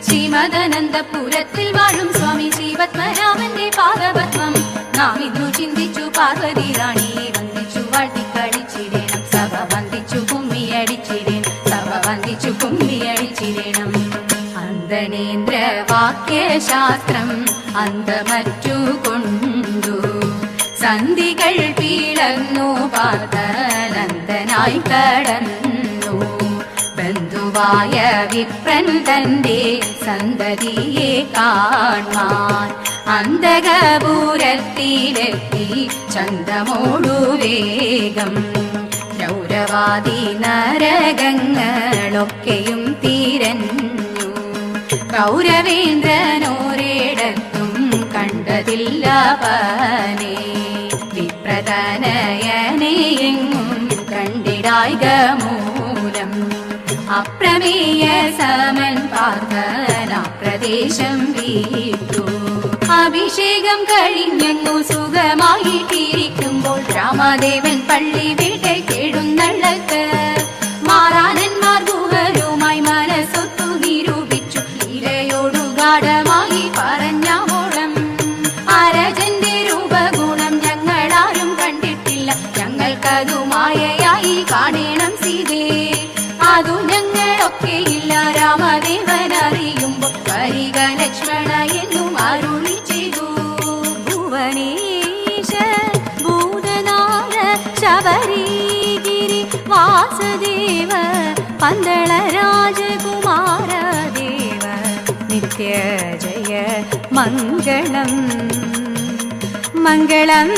ശ്രീമദനന്തപുരത്തിൽ വാഴും സ്വാമി ശ്രീപത്മനാഭന്റെ പാദപത്മം നാം ഇന്നു ചിന്തിച്ചു. പാർവതി റാണിയെ വന്ദിച്ചു വാഴ്ത്തിക്കളിച്ചിടേണം, സഭ വന്ദിച്ചു കുമ്മിയടിച്ചിടേണം, സഭ വന്ദിച്ചു കുമ്മിയടിച്ചിടേണം. അന്തനേന്ദ്ര വാക്യശാസ്ത്രം അന്തമറ്റു കൊണ്ടു സന്ധികൾ പിളർന്നു പാർത്തനന്ദനായി കടന്നു. ബന്ധുവായ വിപ്രൻ തന്റെ സന്തതിയെ കാണാൻ അന്തകപുരത്തിലെത്തി ചന്തമോടു വേഗം. രൗരവാദി നരകങ്ങളൊക്കെയും തിരഞ്ഞു, കൗരവേന്ദ്രനോരിടത്തും കണ്ടതില്ല പനെ. വിപ്രതനയനെയെങ്ങും കണ്ടിടായിക മൂലം അപ്രമേയ സമൻ പാർത്തന പ്രദേശം വീട്ടു. അഭിഷേകം കഴിഞ്ഞെങ്ങു സുഖമായിട്ടിരിക്കുമ്പോൾ രാമദേവൻ പള്ളി വീട്ടേക്കെഴുന്നള്ളത്ത്. മാറാനന്മാർ ഗുഹരുമായി മനസ്സൊത്തു നിരൂപിച്ചു, ലീലയോടു ഗാഢമായി പറഞ്ഞ മോളം. അരജന്റെ രൂപഗുണം ഞങ്ങളാരും കണ്ടിട്ടില്ല, ഞങ്ങൾക്കതു മായയായി കാണണം സീതേ. അതു ഞങ്ങളൊക്കെയില്ല രാമദേവൻ അറിയുമ്പോൾ വരിക ലക്ഷ്മണ എന്നും അരുളി ചെയ്തു. ഭുവനേശ ഭൂതനാഥ ശബരിഗിരി വാസുദേവ പന്തള രാജകുമാരദേവ നിത്യ ജയ മംഗളം മംഗളം.